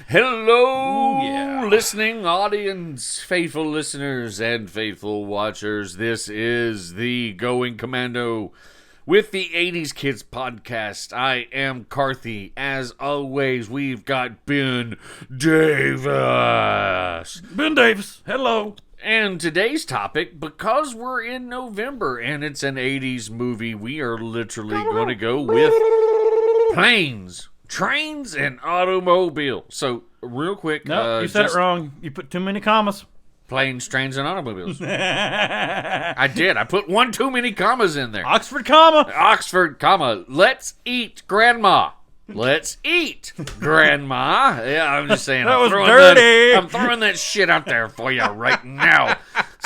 Hello, Ooh, yeah. listening audience, faithful listeners and faithful watchers. This is the Going Commando with the 80's Kids podcast. I am Carthy. As always, we've got Ben Davis. Ben Davis, hello. And today's topic, because we're in November and it's an 80's movie, we are literally going to go with planes, trains, and automobiles. So, real quick. No, you said it wrong. You put too many commas. Planes, trains, and automobiles. I did. I put one too many commas in there. Oxford comma. Oxford, comma. Let's eat, Grandma. Let's eat, Grandma. Yeah, I'm just saying. That was dirty. I'm throwing that shit out there for you right now.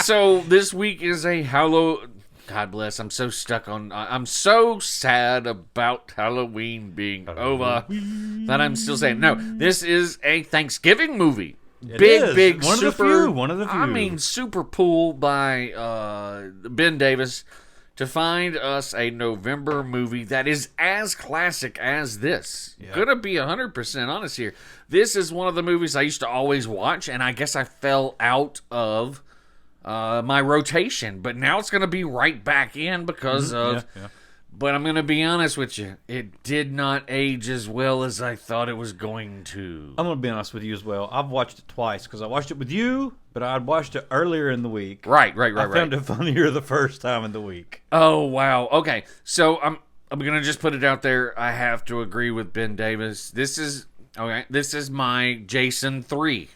So this week is a Halloween. God bless. I'm so stuck on. I'm so sad about Halloween being over that I'm still saying no. This is a Thanksgiving movie. Big one super. of the few. One of the few. I mean, super pull by Ben Davis to find us a November movie that is as classic as this. Yeah. Gonna be 100% honest here. This is one of the movies I used to always watch, and I guess I fell out of my rotation. But now it's gonna be right back in because of. Yeah. But I'm gonna be honest with you. It did not age as well as I thought it was going to. I'm going to be honest with you as well. I've watched it twice because I watched it with you, but I watched it earlier in the week. Right. I found it funnier the first time in the week. Oh wow. Okay. So I'm gonna just put it out there. I have to agree with Ben Davis. This is my Jason 3.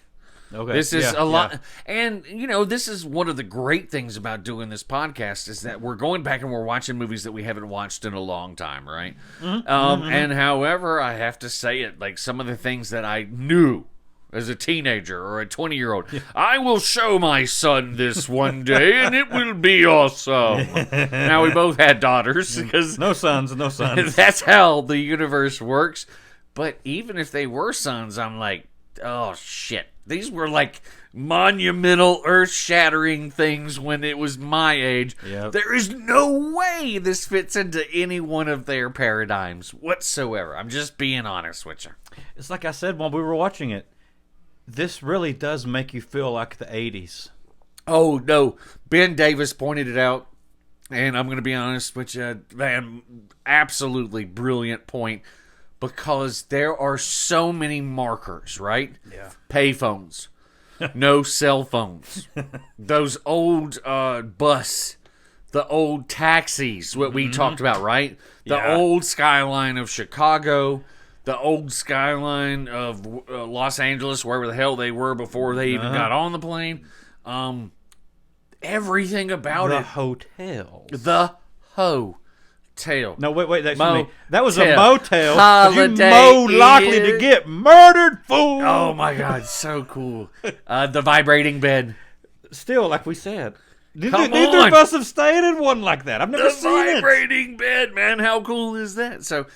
Okay. This is Yeah, a lot, yeah. and this is one of the great things about doing this podcast is that we're going back and we're watching movies that we haven't watched in a long time, right? And however, I have to say it, like some of the things that I knew as a teenager or a 20-year-old, I will show my son this one day, and it will be awesome. Now we both had daughters because No sons. that's how the universe works. But even if they were sons, I'm like, oh shit. These were like monumental, earth-shattering things when it was my age. Yep. There is no way this fits into any one of their paradigms whatsoever. I'm just being honest with you. It's like I said when we were watching it. This really does make you feel like the 80s. Oh, no. Ben Davis pointed it out, and I'm going to be honest with you. Man, absolutely brilliant point. Because there are so many markers, right? Yeah. Payphones, no cell phones, those old bus, the old taxis, what we talked about, right? The Yeah. old skyline of Chicago, the old skyline of Los Angeles, wherever the hell they were before they even got on the plane. Everything about The it. hotels. The hotel. No, wait, that's Mo- me. That was a tel. motel. 'Cause Holiday you more likely to Inn. get murdered, fool. Oh my God, so cool. The vibrating bed. Still, like we said, Come neither on. of us have stayed in one like that. I've never The seen it. vibrating bed, man. How cool is that? So,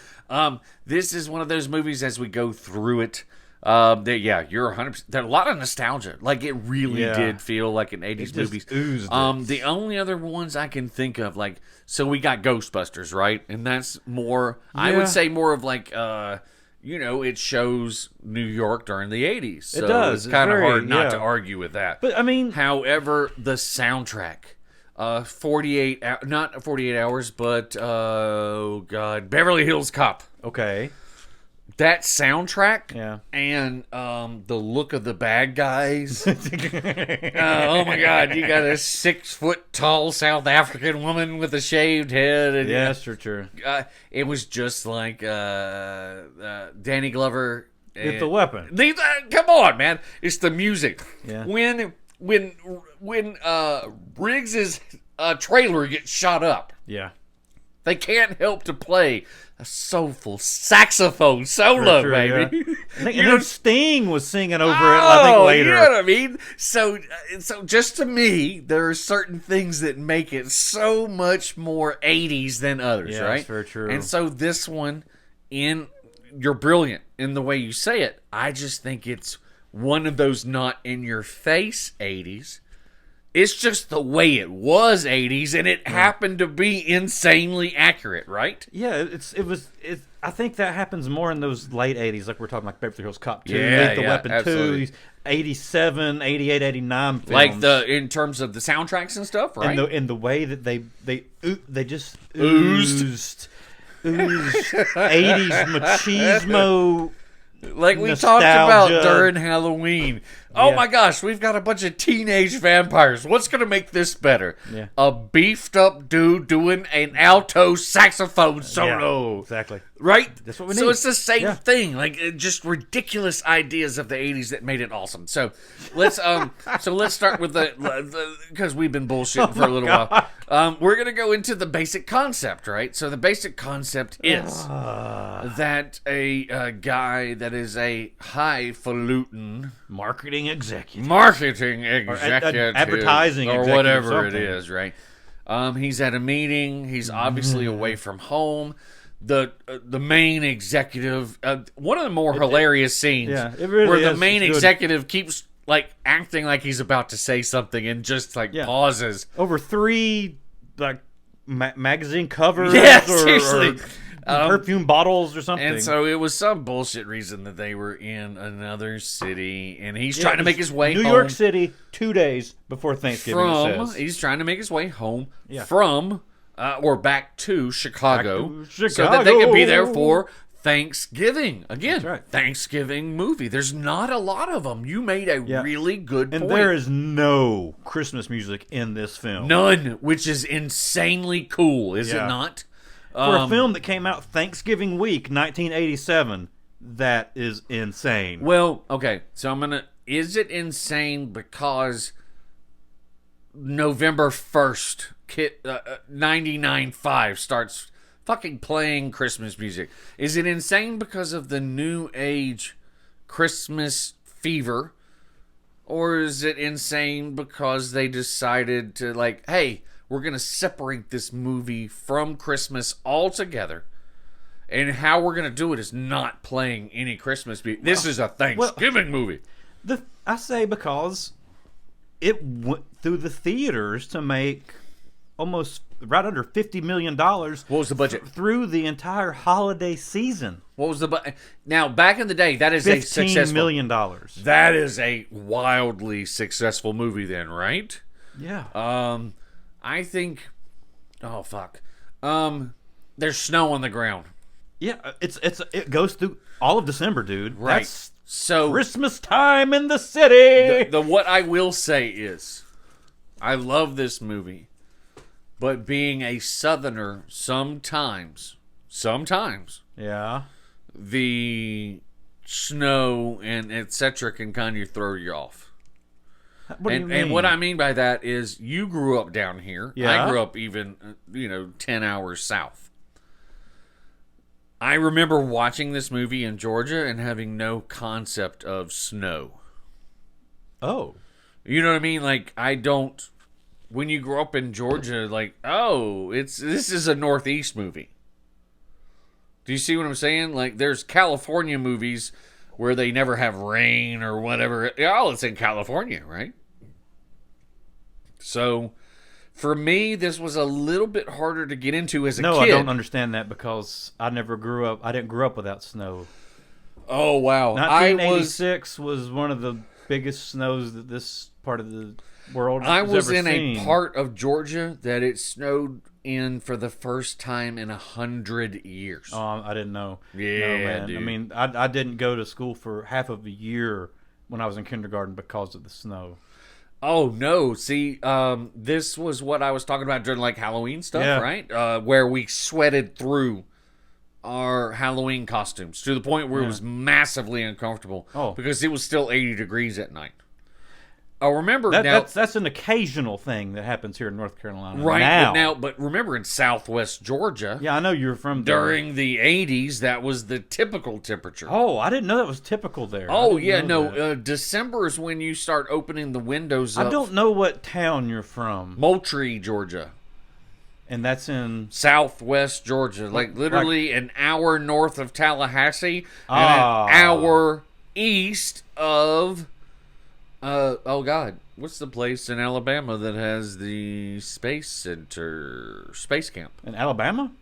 this is one of those movies as we go through it. You're 100%. There's a lot of nostalgia. Like, it really Yeah. did feel like an 80's It just movie. oozed it. The only other ones I can think of, like, so we got Ghostbusters, right? And that's more, I Yeah. would say more of like, it shows New York during the 80's. So It does. It's It's kind of very- hard not yeah. to argue with that. But I mean, However, the soundtrack, 48 hours, but Beverly Hills Cop. okay, That soundtrack, yeah. and the look of the bad guys. Oh my God! You got a 6-foot tall South African woman with a shaved head, and Yeah, that's true. it was just like Danny Glover. With the weapon. Come on, man! It's the music. Yeah. When Riggs's trailer gets shot up, Yeah. they can't help to play a soulful saxophone solo, True, baby. yeah. I think, You and know- then Sting was singing over it, I think, later. You know what I mean? So just to me, there are certain things that make it so much more 80's than others, Yeah, right? that's very true. And so this one, you're brilliant in the way you say it. I just think it's one of those not in your face 80's. It's just the way it was 80s, and it happened to be insanely accurate, right? Yeah, I think that happens more in those late 80s, like we're talking like Beverly Hills Cop 2, Yeah, Lethal Weapon absolutely. 2, these 87, 88, 89 films. Like in terms of the soundtracks and stuff, right? And the way that they just Oozed. 80s machismo. Like we nostalgia. talked about during Halloween. Oh Yeah. my gosh, we've got a bunch of teenage vampires. What's going to make this better? Yeah. A beefed up dude doing an alto saxophone solo. Yeah, exactly. Right? That's what we So need. it's the same Yeah. thing. Like just ridiculous ideas of the 80s that made it awesome. So let's start with the because we've been bullshitting for a little while. We're going to go into the basic concept, right? So the basic concept is that a guy that is a highfalutin Marketing executive. marketing executive, advertising or executive, whatever it something. is, right? He's at a meeting. He's obviously away from home. The main executive, one of the more hilarious scenes, yeah, it really where the is. main It's good. executive keeps like acting like he's about to say something and just like pauses. Over 3 like magazine covers Yeah, or seriously. perfume bottles or something. And so it was some bullshit reason that they were in another city, and he's trying to make his way New home. York City 2 days before Thanksgiving. it says. He's trying to make his way home Yeah. from or back to Chicago, Back to so that they could be there Chicago. for Thanksgiving. Again, That's right. Thanksgiving movie. There's not a lot of them. You made a Yeah. really good And point. there is no Christmas music in this film. None, which is insanely cool, is it Yeah. not? For a film that came out Thanksgiving week, 1987, that is insane. Well, okay, so I'm gonna. Is it insane because November 1st, 99.5 starts fucking playing Christmas music? Is it insane because of the new age Christmas fever? Or is it insane because they decided to, like, hey, we're going to separate this movie from Christmas altogether? And how we're going to do it is not playing any Christmas music. This is a Thanksgiving movie. I say because it went through the theaters to make almost right under $50 million. What was the budget? Through the entire holiday season. What was the budget? Now, back in the day, that is a successful $15 million. That is a wildly successful movie then, right? Yeah. I think, oh fuck. There's snow on the ground. Yeah, it goes through all of December, dude. Right. That's So Christmas time in the city. the what I will say is I love this movie. But being a southerner, sometimes Yeah. the snow and etc. can kind of throw you off. What do you mean? And what I mean by that is you grew up down here. Yeah. I grew up even, 10 hours south. I remember watching this movie in Georgia and having no concept of snow. Oh. You know what I mean? Like, I don't... When you grow up in Georgia, like, oh, this is a Northeast movie. Do you see what I'm saying? Like, there's California movies where they never have rain or whatever. Oh, it's in California, right? So, for me, this was a little bit harder to get into as a kid. No, I don't understand that because I never grew up. I didn't grow up without snow. Oh, wow. 1986 was one of the biggest snows that this part of the world has I was ever in seen. a part of Georgia that it snowed in for the first time in 100 years. Oh, I didn't know. Yeah, no, man. dude. I mean, I didn't go to school for half of a year when I was in kindergarten because of the snow. Oh, no. See, this was what I was talking about during, like, Halloween stuff, Yeah. right? Where we sweated through our Halloween costumes to the point where it was massively uncomfortable because it was still 80 degrees at night. Oh, remember now... That's an occasional thing that happens here in North Carolina. Right, but remember in Southwest Georgia... Yeah, I know you're from there. During the 80s, that was the typical temperature. Oh, I didn't know that was typical there. Oh, yeah, no. December is when you start opening the windows up. I don't know what town you're from. Moultrie, Georgia. And that's in... Southwest Georgia. Like, literally an hour north of Tallahassee and Ah. an hour east of Oh God, what's the place in Alabama that has the space center, space camp? In Alabama?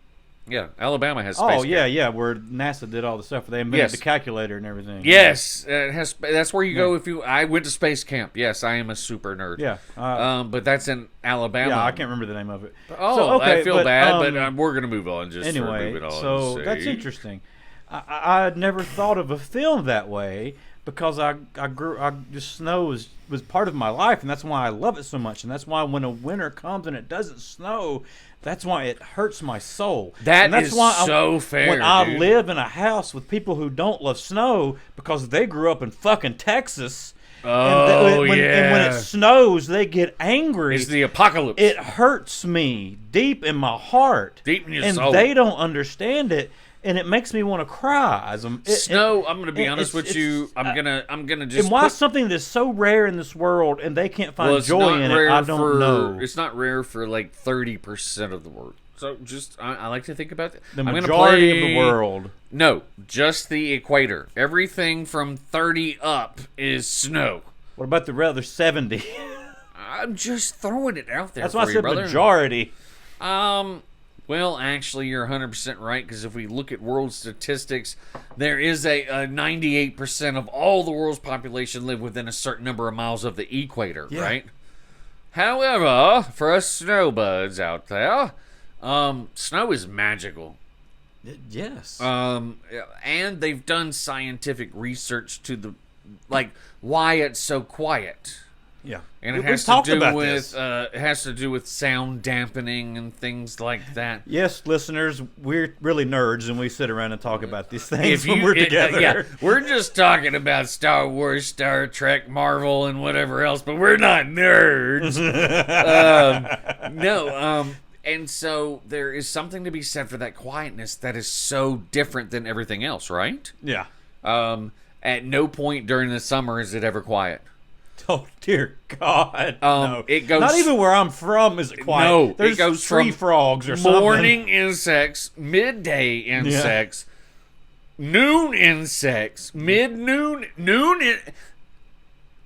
Yeah, Alabama has space Oh, camp. yeah, where NASA did all the stuff. They invented the calculator and everything. Yes, it has. That's where you go if you. I went to space camp. Yes, I am a super nerd. Yeah. But that's in Alabama. Yeah, I can't remember the name of it. Oh, so, okay, I feel bad, but we're gonna move on. Just anyway, move it on. So that's interesting. I had never thought of a film that way because just snow was part of my life, and that's why I love it so much, and that's why when a winter comes and it doesn't snow, that's why it hurts my soul. That's why so fair. When I live in a house with people who don't love snow because they grew up in fucking Texas. Oh, and when it snows, they get angry. It's the apocalypse. It hurts me deep in my heart. Deep in your soul. And they don't understand it. And it makes me want to cry. Snow. I'm going to be honest with you. I'm gonna just. And why something that's so rare in this world and they can't find joy in it? I don't know. It's not rare for like 30% of the world. So just I like to think about that. The majority of the world. No, just the equator. Everything from 30 up is snow. What about the other 70? I'm just throwing it out there. That's why I said brother. Majority. Well, actually, you're 100% right, because if we look at world statistics, there is a 98% of all the world's population live within a certain number of miles of the equator, right? However, for us snowbuds out there, snow is magical. Yes. And they've done scientific research to why it's so quiet. Yeah, and it has to do with sound dampening and things like that. Yes, listeners, we're really nerds, and we sit around and talk about these things when we're together. We're just talking about Star Wars, Star Trek, Marvel, and whatever else, but we're not nerds. And so there is something to be said for that quietness that is so different than everything else, right? Yeah. At no point during the summer is it ever quiet. Oh dear God! No, it goes. Not even where I'm from is it quiet. No, there's it goes tree frogs or something. Morning insects, midday insects, noon insects, mid-noon,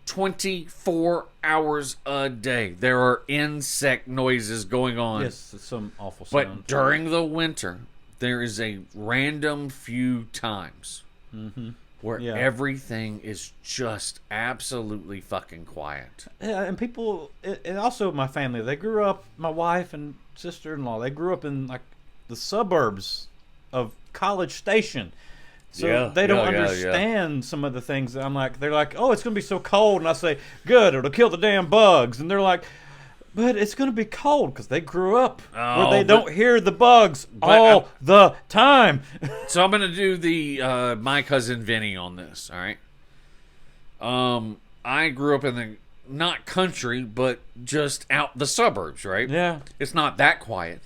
24 hours a day. There are insect noises going on. Yes, it's some awful sound. But during the winter, there is a random few times. Where everything is just absolutely fucking quiet. Yeah, and people, and also my family, they grew up, my wife and sister-in-law, they grew up in like the suburbs of College Station. So they don't understand some of the things that I'm like, they're like, oh, it's going to be so cold. And I say, good, it'll kill the damn bugs. And they're like, but it's going to be cold because they grew up where they don't hear the bugs all the time. So I'm going to do the my cousin Vinny on this, all right? I grew up in the, not country, but just out the suburbs, right? Yeah. It's not that quiet,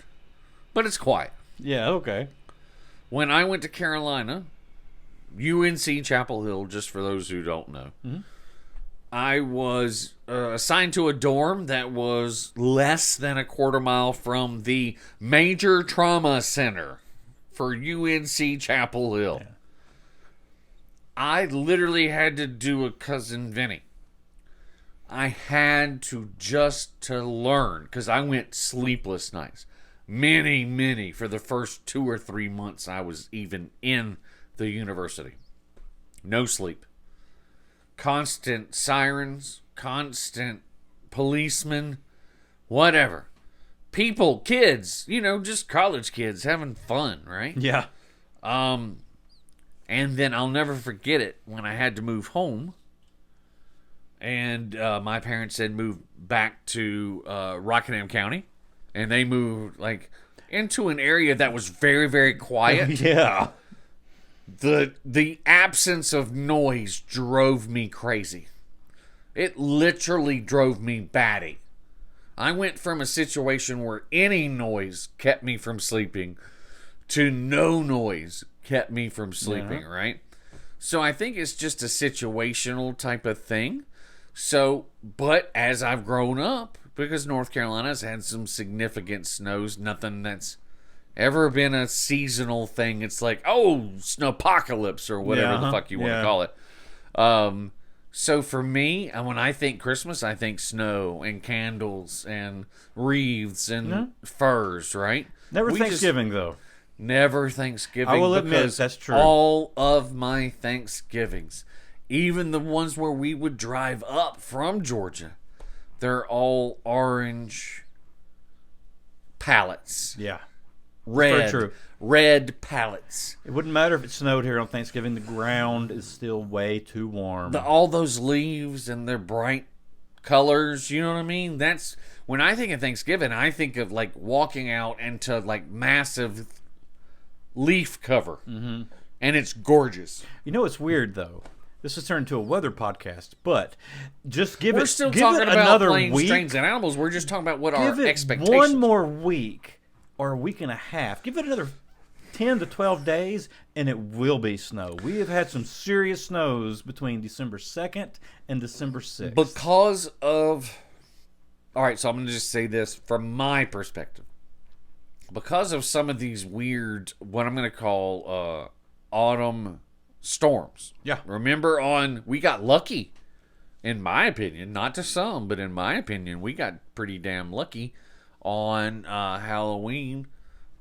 but it's quiet. Yeah, okay. When I went to Carolina, UNC Chapel Hill, just for those who don't know, I was assigned to a dorm that was less than a quarter mile from the major trauma center for UNC Chapel Hill. Yeah. I literally had to do a Cousin Vinny. I had to learn, because I went sleepless nights. Many, for the first 2 or 3 months I was even in the university. No sleep. Constant sirens, constant policemen, whatever. People, kids, just college kids having fun, right? Yeah. And then I'll never forget it when I had to move home. And my parents had moved back to Rockingham County. And they moved into an area that was very, very quiet. Yeah. The absence of noise drove me crazy. It literally drove me batty. I went from a situation where any noise kept me from sleeping to no noise kept me from sleeping, right? So I think it's just a situational type of thing. So, but as I've grown up, because North Carolina's had some significant snows, nothing that's ever been a seasonal thing. It's like, oh, snowpocalypse or whatever the fuck you want to call it. So for me, when I think Christmas, I think snow and candles and wreaths and furs, right? Never Thanksgiving, though. Never Thanksgiving. I will admit that's true. All of my Thanksgivings, even the ones where we would drive up from Georgia, they're all orange pallets. Yeah. Red. Very true. Red pallets. It wouldn't matter if it snowed here on Thanksgiving. The ground is still way too warm. All those leaves and their bright colors, you know what I mean? That's when I think of Thanksgiving, I think of like walking out into like massive leaf cover. Mm-hmm. And it's gorgeous. You know what's weird, though? This has turned into a weather podcast, but just give We're it still give talking it about another planes, week. trains, and animals. We're just talking about what our Give it expectations. one more week or a week and a half. Give it another 10 to 12 days, and it will be snow. We have had some serious snows between December 2nd and December 6th. Because of... All right, so I'm going to just say this from my perspective. Because of some of these weird, what I'm going to call autumn storms. Yeah. Remember we got lucky, in my opinion, not to some, but in my opinion, we got pretty damn lucky on Halloween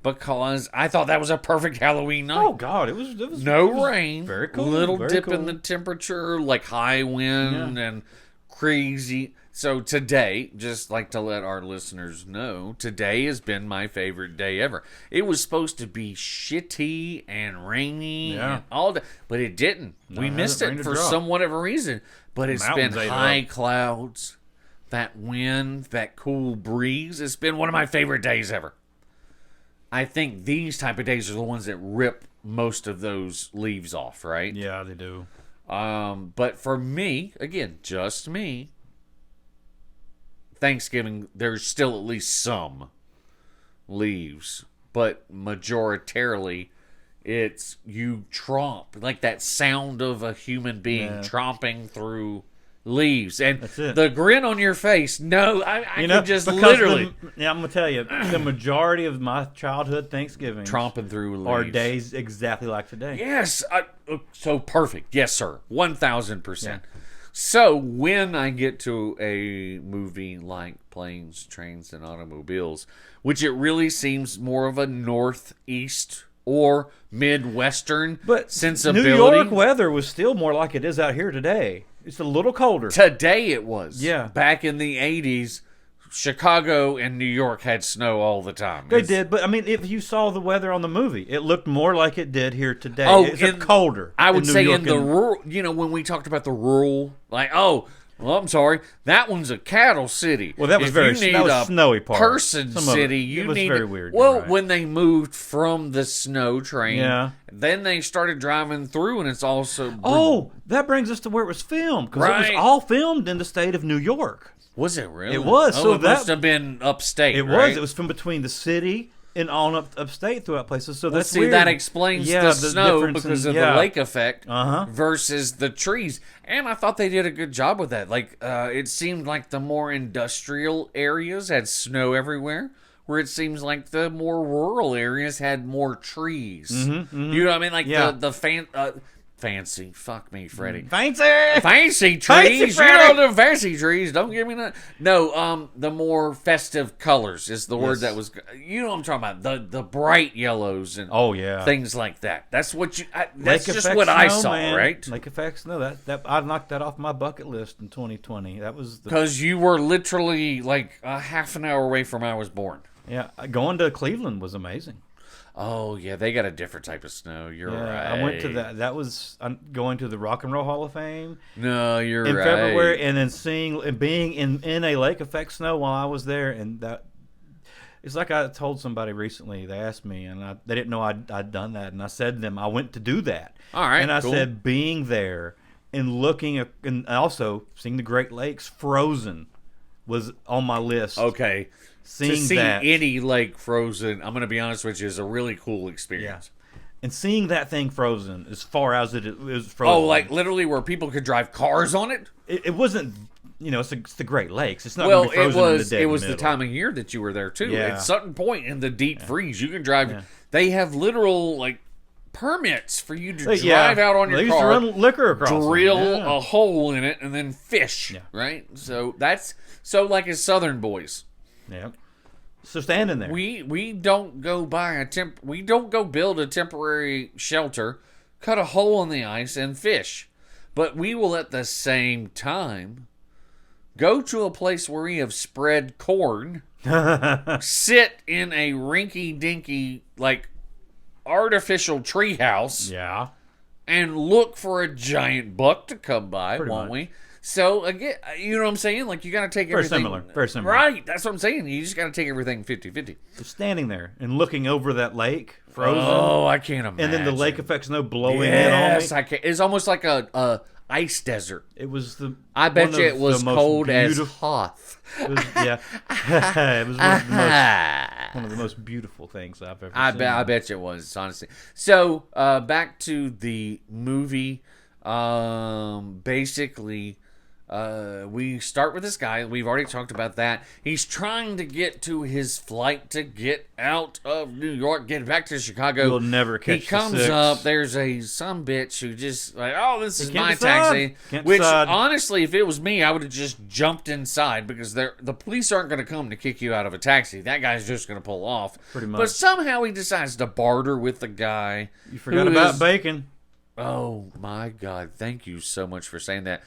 because I thought that was a perfect Halloween night. Oh, God. It was no rain. Very cool. Little very dip cool. in the temperature, like high wind and crazy. So today, just like to let our listeners know, today has been my favorite day ever. It was supposed to be shitty and rainy and all day, but it didn't. We missed it for some whatever reason. But it's been high clouds, that wind, that cool breeze. It's been one of my favorite days ever. I think these type of days are the ones that rip most of those leaves off, right? Yeah, they do. But for me, again, just me, Thanksgiving, there's still at least some leaves, but majoritarily, it's you tromp, like that sound of a human being tromping through leaves, and the grin on your face. No, I could just literally. I'm gonna tell you, the majority of my childhood Thanksgivings tromping through leaves are days exactly like today. Yes, so perfect. Yes, sir, 1,000%. So when I get to a movie like Planes, Trains, and Automobiles, which it really seems more of a northeast or midwestern sensibility. New York weather was still more like it is out here today. It's a little colder. Today it was. Yeah. Back in the 80s, Chicago and New York had snow all the time. They did, but I mean, if you saw the weather on the movie, it looked more like it did here today. Oh, it's colder. I would say in the rural, when we talked about the rural, I'm sorry, that one's a cattle city. Well, that was a snowy part. Person city, it was very weird. Well, when they moved from the snow train, then they started driving through, and it's also that brings us to where it was filmed, because it was all filmed in the state of New York. Was it really? It was. So that must have been upstate. It right? was. It was from between the city and on upstate throughout places. So that's weird. That explains the snow because of the lake effect versus the trees. And I thought they did a good job with that. Like it seemed like the more industrial areas had snow everywhere, where it seems like the more rural areas had more trees. Mm-hmm. You know what I mean? Like the fancy. Fuck me, Freddie. Fancy trees. You know the fancy trees. Don't give me that. No, the more festive colors is the word that was. You know what I'm talking about. The bright yellows and things like that. That's what you. That's just what I saw, right? Lake effect snow. That I knocked that off my bucket list in 2020. That was because you were literally like a half an hour away from when I was born. Yeah, going to Cleveland was amazing. Oh, yeah, they got a different type of snow. You're right. I went to that. That was going to the Rock and Roll Hall of Fame. No, you're in right. February, and then seeing and being in a lake effect snow while I was there, and that it's like I told somebody recently. They asked me, and they didn't know I'd done that, and I said to them, I went to do that. All right, and I said being there and looking at, and also seeing the Great Lakes frozen was on my list. Okay. To see any lake frozen, I'm going to be honest with you, is a really cool experience. Yeah. And seeing that thing frozen as far as it was frozen. Oh, like literally where people could drive cars on it? It wasn't, it's the Great Lakes. It's not going to be frozen in the dead it was middle. The time of year that you were there, too. Yeah. At certain point in the deep freeze, you can drive. Yeah. They have literal, permits for you to drive out on your car, used to run liquor across drill a hole in it, and then fish. Yeah. Right. So that's like as Southern boys. Yeah. So standing there, we don't go we don't go build a temporary shelter, cut a hole in the ice, and fish, but we will at the same time go to a place where we have spread corn, sit in a rinky-dinky like artificial treehouse, and look for a giant buck to come by, won't we? So, again, you know what I'm saying? Like, you got to take everything... Very similar. Right, that's what I'm saying. You just got to take everything 50-50. So standing there and looking over that lake, frozen. Oh, I can't imagine. And then the lake effect's blowing in on me. Yes, I can. It's almost like a ice desert. It was I bet you it was cold as Hoth. It was, it was one of the most beautiful things I've ever seen. I bet you it was, honestly. So, back to the movie. Basically... we start with this guy. We've already talked about that. He's trying to get to his flight to get out of New York, get back to Chicago. You'll never catch He comes the 6. up. There's some bitch who just like, oh, this is my taxi. Which, honestly, if it was me, I would have just jumped inside because the police aren't going to come to kick you out of a taxi. That guy's just going to pull off. Pretty much. But somehow he decides to barter with the guy. You forgot about Bacon. Oh, my God. Thank you so much for saying that.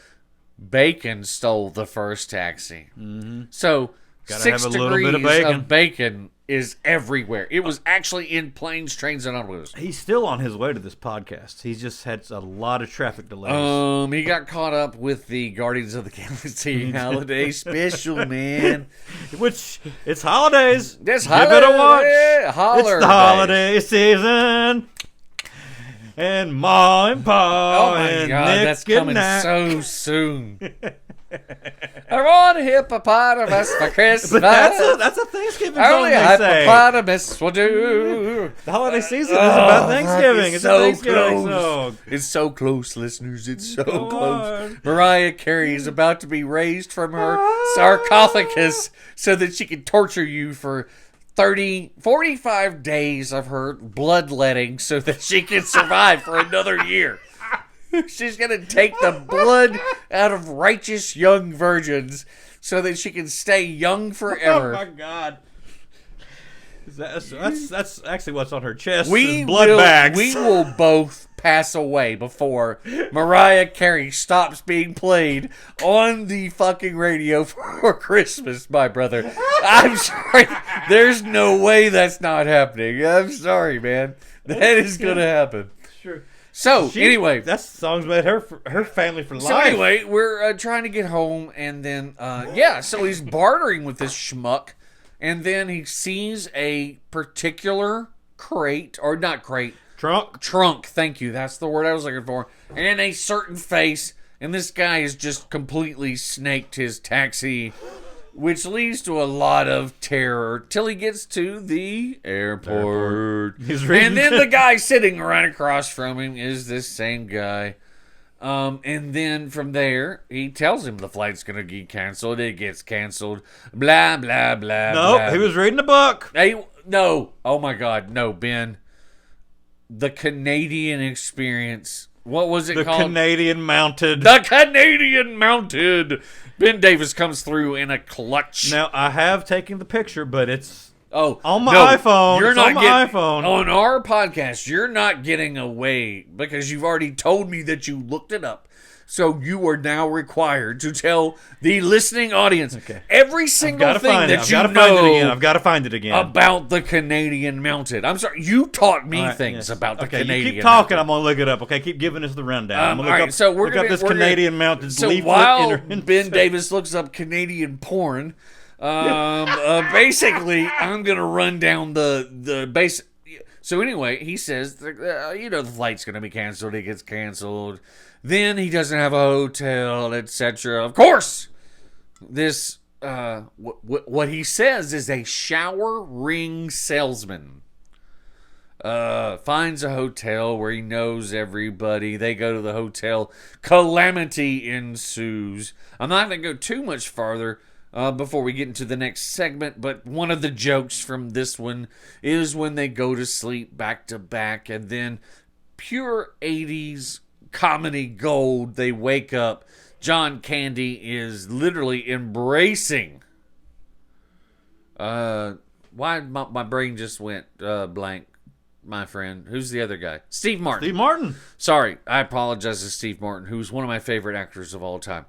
Bacon stole the first taxi. Mm-hmm. So, Gotta 6 have a degrees little bit of bacon. of bacon is everywhere. It was actually in planes, trains, and automobiles. He's still on his way to this podcast. He's just had a lot of traffic delays. He got caught up with the Guardians of the Galaxy holiday special, man. Which, it's holidays. This Give it a watch. It's the holiday season. And Ma and Pa and God, Nick that's coming Knack. so soon. I want a hippopotamus for Christmas. But that's a Thanksgiving song, Only they a say. hippopotamus will do. The holiday season is about Thanksgiving. It's so a Thanksgiving close. song. It's so close, listeners. It's so Go close. on. Mariah Carey is about to be raised from her sarcophagus so that she can torture you for 45 days of her bloodletting so that she can survive for another year. She's going to take the blood out of righteous young virgins so that she can stay young forever. Oh, my God. That's actually what's on her chest. We blood bags. We will both pass away before Mariah Carey stops being played on the fucking radio for Christmas, my brother. I'm sorry. There's no way that's not happening. I'm sorry, man. That is going to happen. Sure. So, anyway. That song's made her family for life. So, anyway, we're trying to get home, and then, so he's bartering with this schmuck, and then he sees a particular crate, or not crate. Trunk, thank you. That's the word I was looking for. And a certain face, and this guy has just completely snaked his taxi, which leads to a lot of terror till he gets to the airport. And then the guy sitting right across from him is this same guy. And then from there, he tells him the flight's going to get canceled. It gets canceled. Blah, blah, blah, Nope, blah. he was reading a book. No. Oh, my God. No, Ben. The Canadian experience. What was it called? The Canadian Mounted. The Canadian Mounted. Ben Davis comes through in a clutch. Now, I have taken the picture, but it's on my iPhone. You're it's not on my getting, iPhone. On our podcast, you're not getting away because you've already told me that you looked it up. So you are now required to tell the listening audience every single thing that you know. I've got to find it again. About the Canadian Mounted. I'm sorry, you taught me things about the Canadian. You keep talking. I'm gonna look it up. Okay, keep giving us the rundown. All right, so we're look up this Canadian Mounted. So while Ben Davis looks up Canadian porn, basically, I'm gonna run down the basic. So anyway, he says, the flight's gonna be canceled. It gets canceled. Then he doesn't have a hotel, etc. Of course, this what he says is a shower ring salesman finds a hotel where he knows everybody. They go to the hotel. Calamity ensues. I'm not going to go too much farther before we get into the next segment, but one of the jokes from this one is when they go to sleep back to back, and then pure 80s comedy gold. They wake up. John Candy is literally embracing. Why my brain just went blank, my friend. Who's the other guy? Steve Martin. Steve Martin. Sorry, I apologize to Steve Martin, who's one of my favorite actors of all time.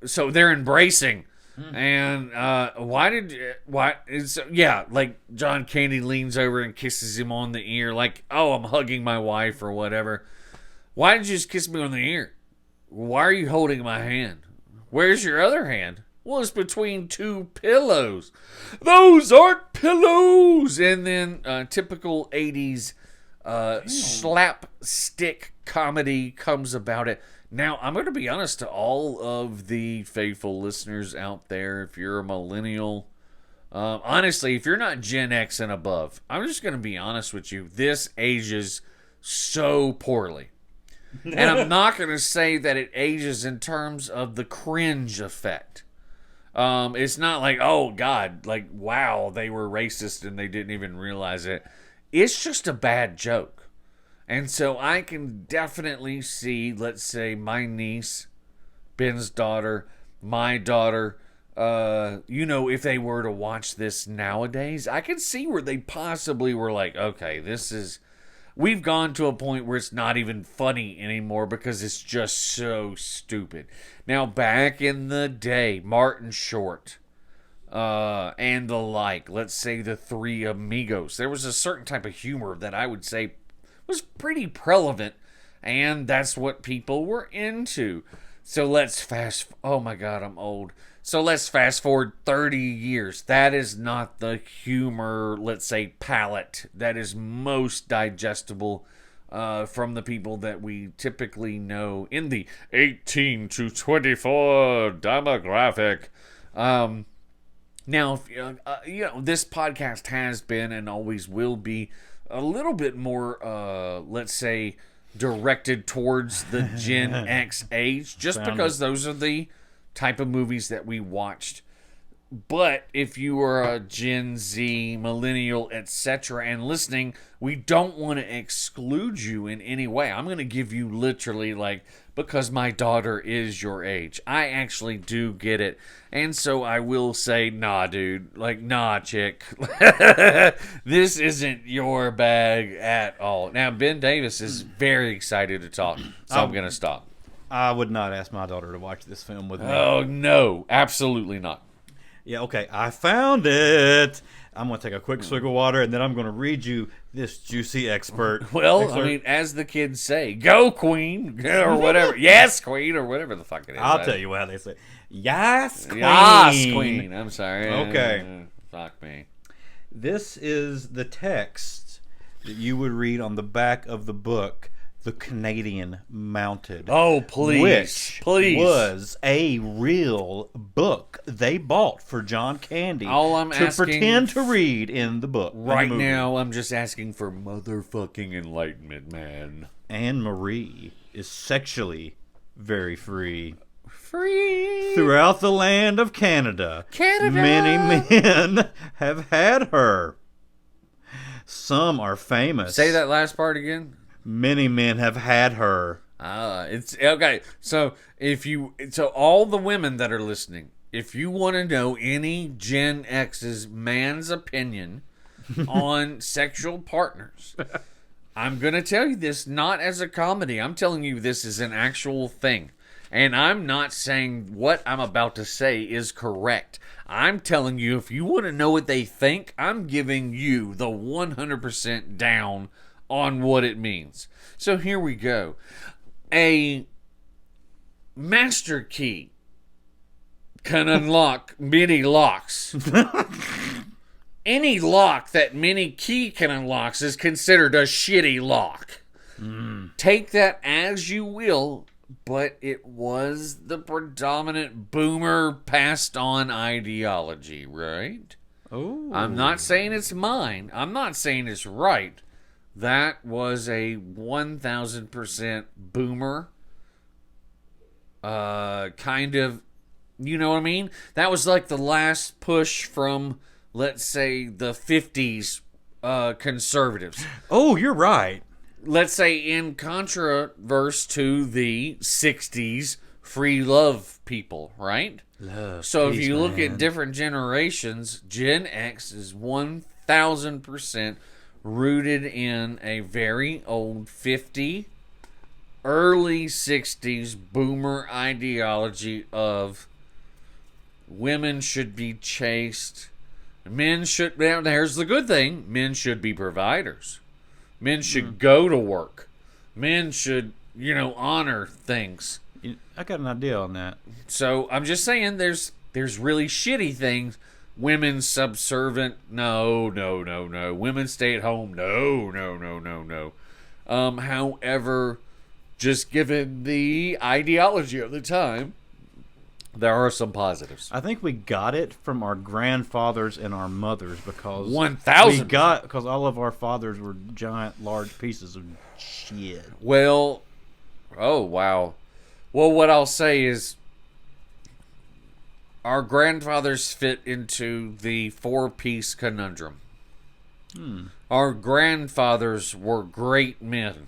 So they're embracing. And like John Candy leans over and kisses him on the ear like, oh, I'm hugging my wife or whatever. Why did you just kiss me on the ear? Why are you holding my hand? Where's your other hand? Well, it's between two pillows. Those aren't pillows. And then typical 80s slapstick comedy comes about it. Now, I'm going to be honest to all of the faithful listeners out there. If you're a millennial, honestly, if you're not Gen X and above, I'm just going to be honest with you. This ages so poorly. And I'm not going to say that it ages in terms of the cringe effect. It's not like, oh, God, like, wow, they were racist and they didn't even realize it. It's just a bad joke. And so I can definitely see, let's say, my niece, Ben's daughter, my daughter, if they were to watch this nowadays, I can see where they possibly were like, okay, we've gone to a point where it's not even funny anymore because it's just so stupid. Now, back in the day, Martin Short and the like, let's say the Three Amigos, there was a certain type of humor that I would say was pretty prevalent, and that's what people were into. So let's oh my God, I'm old. So let's fast forward 30 years. That is not the humor, let's say, palette that is most digestible from the people that we typically know in the 18 to 24 demographic. Now, this podcast has been and always will be a little bit more, let's say, directed towards the Gen X age, just because those are the type of movies that we watched. But if you are a Gen Z, millennial, etc., and listening, we don't want to exclude you in any way. I'm going to give you literally, like, because my daughter is your age. I actually do get it. And so I will say, nah, dude. Like, nah, chick. This isn't your bag at all. Now, Ben Davis is very excited to talk, so I'm going to stop. I would not ask my daughter to watch this film with me. Oh, no. Absolutely not. Yeah, okay. I found it. I'm going to take a quick swig of water, and then I'm going to read you this juicy excerpt. Well, I mean, as the kids say, go, queen, or whatever. Yes, queen, or whatever the fuck it is. I'll tell you how they say. Yes, queen. Yes, queen. I'm sorry. Okay. Fuck me. This is the text that you would read on the back of the book, The Canadian Mounted. Oh, please. Which was a real book they bought for John Candy to pretend to read in the book. Right now, I'm just asking for motherfucking enlightenment, man. Anne Marie is sexually very free. Free. Throughout the land of Canada, many men have had her. Some are famous. Say that last part again. Many men have had her. It's okay. So all the women that are listening, if you want to know any Gen X's man's opinion on sexual partners, I'm going to tell you this not as a comedy. I'm telling you this is an actual thing. And I'm not saying what I'm about to say is correct. I'm telling you, if you want to know what they think, I'm giving you the 100% down on what it means. So here we go. A master key can unlock many locks. Any lock that many key can unlock is considered a shitty lock. Take that as you will, but it was the predominant boomer passed on ideology, right? Oh. I'm not saying it's mine. I'm not saying it's right. That was a 1,000% boomer kind of, you know what I mean? That was like the last push from, let's say, the 50s conservatives. Oh, you're right. let's say in contraverse to the 60s free love people, right? Love, so peace, if you look man. at different generations, Gen X is 1,000% rooted in a very old 50, early 60s boomer ideology of women should be chaste. Men should, now here's the good thing, men should be providers. Men should go to work. Men should, honor things. I got an idea on that. So I'm just saying there's really shitty things. Women subservient. No. Women stay at home. No. However, just given the ideology of the time, there are some positives. I think we got it from our grandfathers and our mothers because 1,000. because all of our fathers were giant, large pieces of shit. Well, oh wow. Well, what I'll say is our grandfathers fit into the 4-piece conundrum. Our grandfathers were great men.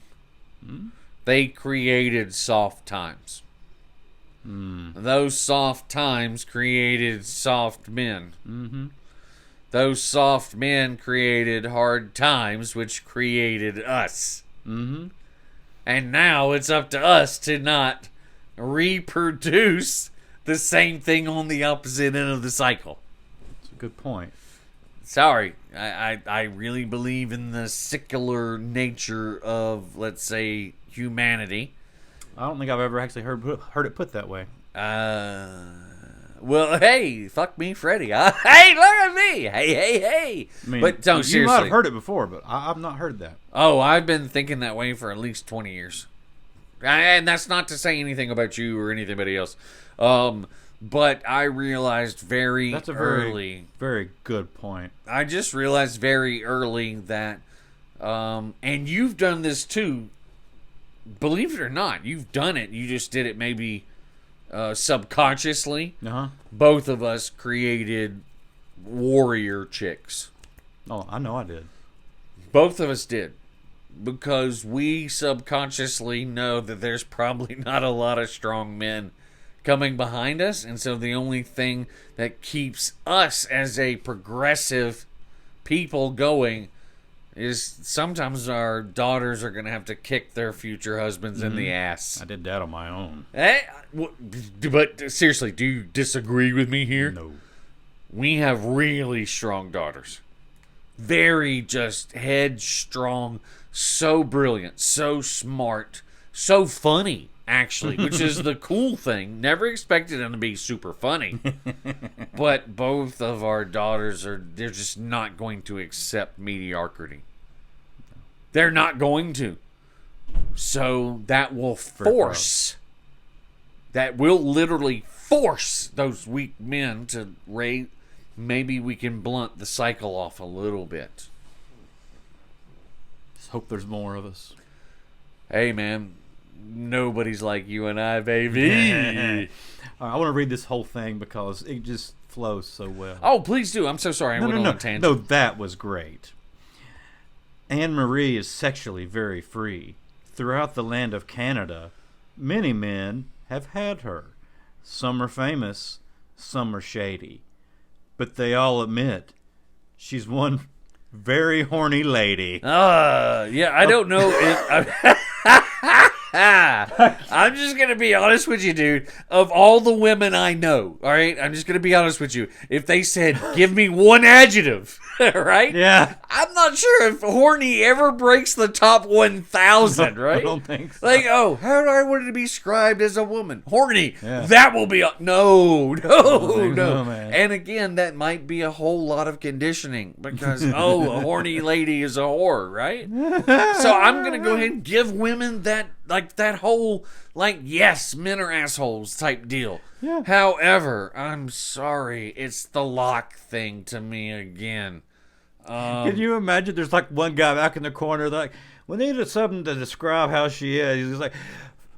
They created soft times. Those soft times created soft men. Those soft men created hard times, which created us. And now it's up to us to not reproduce the same thing on the opposite end of the cycle. That's a good point. Sorry, I really believe in the secular nature of, let's say, humanity. I don't think I've ever actually heard it put that way. Well, hey, fuck me, Freddy. Hey, look at me. Hey. I mean, but no, you seriously. might have heard it before, but I've not heard that. Oh, I've been thinking that way for at least 20 years. And that's not to say anything about you or anybody else. But I realized That's a early. very good point. I just realized very early that, and you've done this too. Believe it or not, you've done it. You just did it maybe subconsciously. Both of us created warrior chicks. Oh, I know I did. Both of us did. Because we subconsciously know that there's probably not a lot of strong men coming behind us. And so the only thing that keeps us as a progressive people going is sometimes our daughters are going to have to kick their future husbands in the ass. I did that on my own. But seriously, do you disagree with me here? No. We have really strong daughters. Very just headstrong, so brilliant, so smart, so funny, actually, which is the cool thing. Never expected them to be super funny. But both of our daughters they're just not going to accept mediocrity. They're not going to. So that will literally force those weak men to raise. Maybe we can blunt the cycle off a little bit. Just hope there's more of us. Hey, man. Nobody's like you and I, baby. All right, I want to read this whole thing because it just flows so well. Oh, please do. I'm so sorry. I went on a tangent. No, that was great. Anne Marie is sexually very free. Throughout the land of Canada, many men have had her. Some are famous, some are shady. But they all admit she's one very horny lady. Yeah, I don't know if... I'm just going to be honest with you, dude. Of all the women I know, all right? I'm just going to be honest with you. If they said, give me one adjective, right? Yeah. I'm not sure if horny ever breaks the top 1,000, right? I don't think so. Like, oh, how do I want to be described as a woman? Horny. Yeah. That will be... No. So, man. And again, that might be a whole lot of conditioning because, oh, a horny lady is a whore, right? So I'm going to go ahead and give women that, like, that whole, like, yes, men are assholes type deal. Yeah. However, I'm sorry, it's the lock thing to me again. Can you imagine there's like one guy back in the corner like, we needed something to describe how she is. He's like,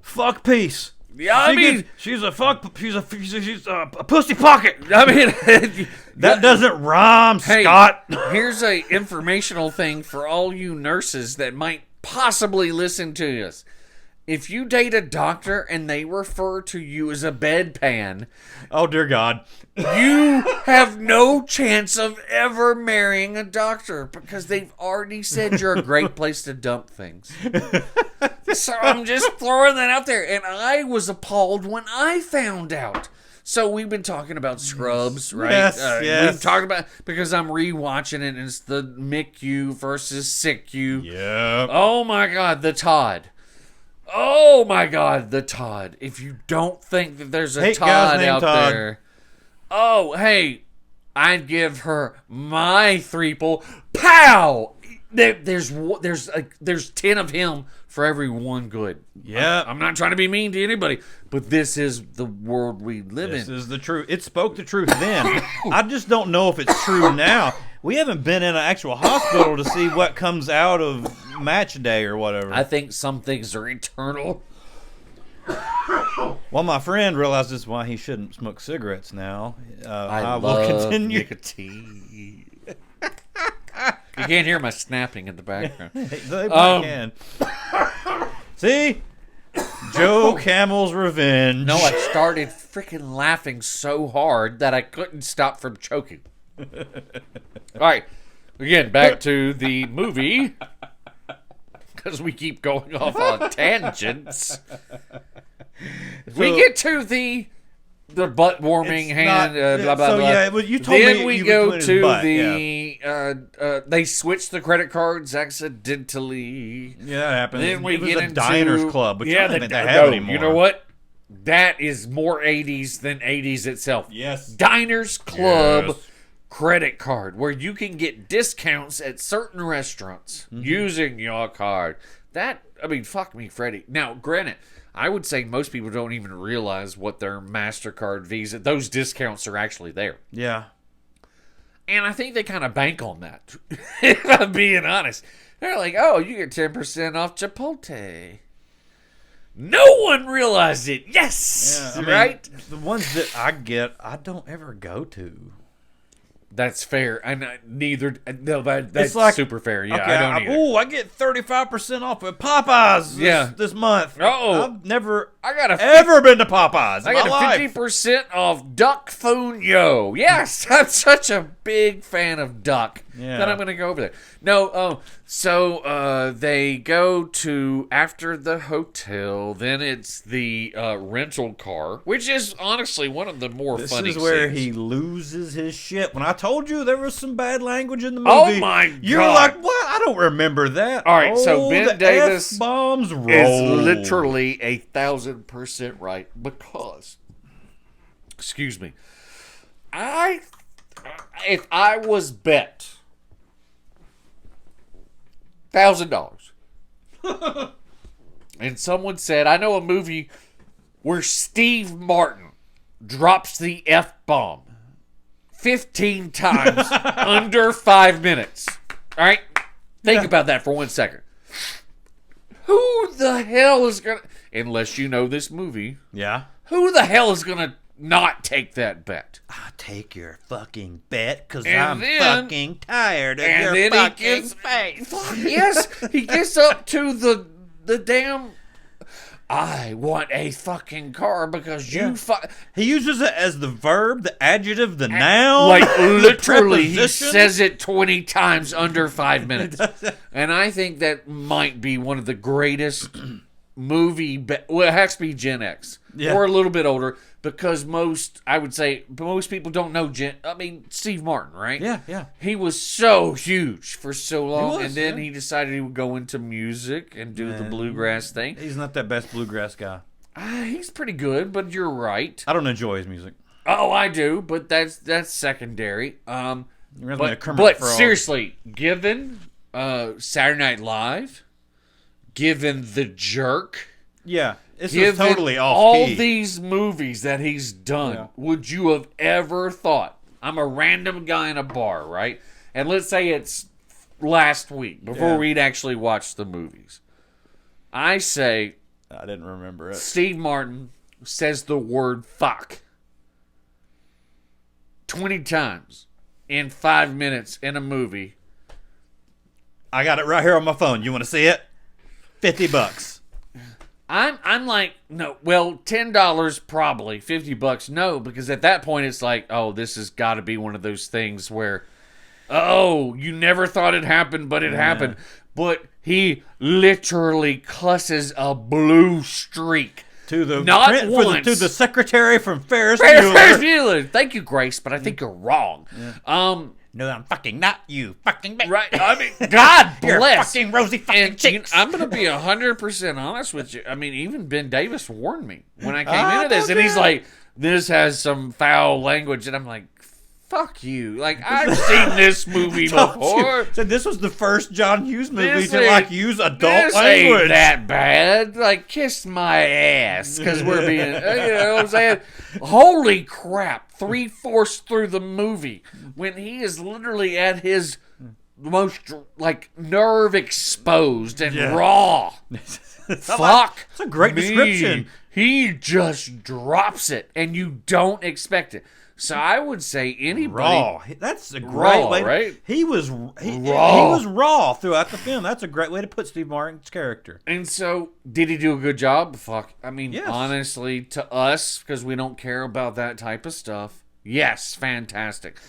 fuck peace. Yeah, she's a pussy pocket. I mean, that doesn't rhyme, hey, Scott. Here's a informational thing for all you nurses that might possibly listen to us. If you date a doctor and they refer to you as a bedpan, oh dear God, you have no chance of ever marrying a doctor because they've already said you're a great place to dump things. So I'm just throwing that out there. And I was appalled when I found out. So we've been talking about Scrubs, right? Yes. We've talked about, because I'm rewatching it, and it's the MICU versus SICU. Yep. Oh my God, the Todd. Oh my God, the Todd. If you don't think that there's a Todd out there. Oh, hey, I'd give her my threeple. Pow! There's 10 of him for every one good. Yeah. I'm not trying to be mean to anybody, but this is the world we live in. This is the truth. It spoke the truth then. I just don't know if it's true now. We haven't been in an actual hospital to see what comes out of match day or whatever. I think some things are eternal. Well, my friend realized this is why he shouldn't smoke cigarettes now. I will continue. Nicotine. You can't hear my snapping in the background. They can. See? Joe Camel's revenge. No, I started freaking laughing so hard that I couldn't stop from choking. All right. Again, back to the movie. Because we keep going off on tangents. We get to the butt warming hand, blah, blah, so, blah. Yeah, well, you told then me we you go to butt, they switch the credit cards accidentally. Yeah, that happened. Then we it was get a into Diners Club, which I don't think they have anymore. You know what? That is more 80s than 80s itself. Yes. Diners Club. Yes. Credit card, where you can get discounts at certain restaurants using your card. Fuck me, Freddie. Now, granted, I would say most people don't even realize what their MasterCard, Visa, those discounts are actually there. Yeah. And I think they kind of bank on that, if I'm being honest. They're like, oh, you get 10% off Chipotle. No one realized it. Yes! Yeah, right? The ones that I get, I don't ever go to. That's fair. And that's it's like, super fair. Yeah, okay, I don't either. I get 35% off at Popeyes this month. Oh, I've never ever been to Popeyes. I got a 50% off Duck Funyo. Yes, I'm such a big fan of duck that I'm going to go over there. No, so they go to, after the hotel, then it's the rental car, which is honestly one of the more funny scenes. This is where he loses his shit. When I told you there was some bad language in the movie, oh my God, you're like, what? I don't remember that. All right, so Ben Davis F-bombs roll. is literally 1,000% right, because, excuse me, if I was bet $1,000 and someone said, I know a movie where Steve Martin drops the F-bomb 15 times under 5 minutes. All right? Think about that for 1 second. Who the hell is going to, unless you know this movie, who the hell is going to not take that bet? I'll take your fucking bet because I'm fucking tired of your fucking face. Yes, he gets up to the damn, I want a fucking car because you He uses it as the verb, the adjective, the noun. Like literally, he says it 20 times under 5 minutes. And I think that might be one of the greatest well, it has to be Gen X or a little bit older, because most people don't know Steve Martin, right? Yeah. He was so huge for so long, and then he decided he would go into music and do the bluegrass thing. He's not that best bluegrass guy. He's pretty good, but you're right. I don't enjoy his music. Oh, I do, but that's secondary. But seriously, given Saturday Night Live, given The Jerk, this is totally off all key. these movies that he's done, would you have ever thought? I'm a random guy in a bar, right? And let's say it's last week before we'd actually watched the movies. I say, I didn't remember it. Steve Martin says the word fuck 20 times in 5 minutes in a movie. I got it right here on my phone. You want to see it? $50. I'm like, no, well, $10 probably, $50 no, because at that point it's like, oh, this has got to be one of those things where, oh, you never thought it happened, but it happened. But he literally cusses a blue streak. To the to the secretary from Ferris Bueller. Thank you, Grace, but I think you're wrong. Yeah. No, I'm fucking not you. Fucking me. Right. I mean, God You're bless. fucking rosy fucking chicks. I'm going to be 100% honest with you. I mean, even Ben Davis warned me when I came into this, and he's like, this has some foul language, and I'm like, fuck you. Like, I've seen this movie before. So this was the first John Hughes movie to use adult language. Ain't that bad. Like, kiss my ass, because we're being, you know what I'm saying? Holy crap. 3/4 through the movie, when he is literally at his most, like, nerve exposed and raw. Fuck. That's a great description. He just drops it, and you don't expect it. So I would say anybody raw. That's a great way. Right? He was raw throughout the film. That's a great way to put Steve Martin's character. And so, did he do a good job? Fuck. I mean, yes. Honestly, to us, because we don't care about that type of stuff, yes, fantastic.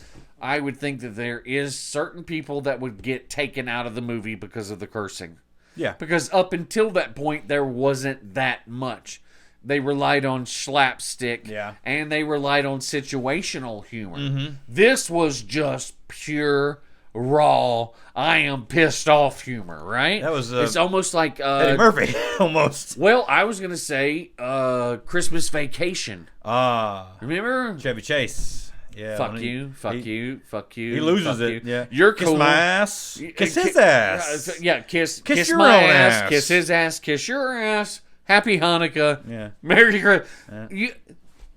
I would think that there is certain people that would get taken out of the movie because of the cursing. Yeah. Because up until that point, there wasn't that much. They relied on slapstick, and they relied on situational humor. Mm-hmm. This was just pure, raw, I am pissed off humor, right? That was it's almost like Eddie Murphy, almost. Well, I was gonna say Christmas Vacation. Remember Chevy Chase? Yeah. Fuck you. He loses it. You. Yeah. You're kiss cool. my ass. Kiss his ass. Yeah. Kiss your my own ass. Kiss his ass. Kiss your ass. Happy Hanukkah. Yeah. Merry Christmas. Yeah.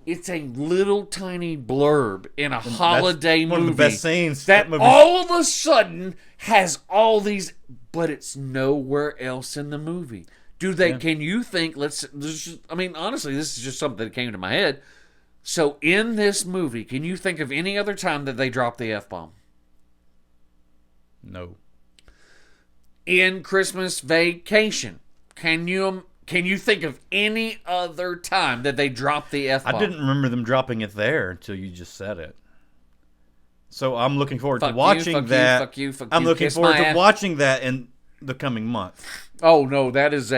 It's a little tiny blurb in a holiday movie. One of the best scenes. That all of a sudden has all these, but it's nowhere else in the movie. Do they? Yeah. Can you think? I mean, honestly, this is just something that came to my head. So in this movie, can you think of any other time that they dropped the F-bomb? No. In Christmas Vacation, can you think of any other time that they dropped the F-bomb? I didn't remember them dropping it there until you just said it. So I'm looking forward to watching that. Fuck you. I'm looking forward to watching that in the coming month. Oh no, that is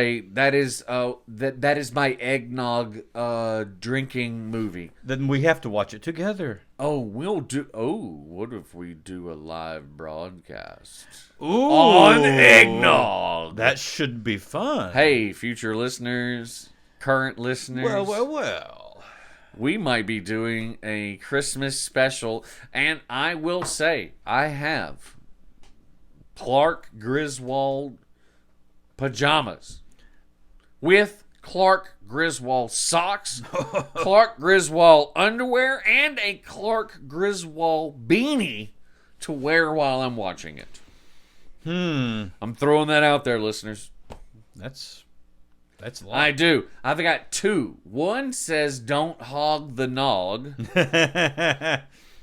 my eggnog drinking movie. Then we have to watch it together. Oh, what if we do a live broadcast? Ooh, on eggnog. That should be fun. Hey, future listeners, current listeners. Well. We might be doing a Christmas special, and I will say, I have Clark Griswold pajamas with Clark Griswold socks, Clark Griswold underwear, and a Clark Griswold beanie to wear while I'm watching it. I'm throwing that out there, listeners. That's a lot. I do. I've got two. One says "Don't hog the nog,"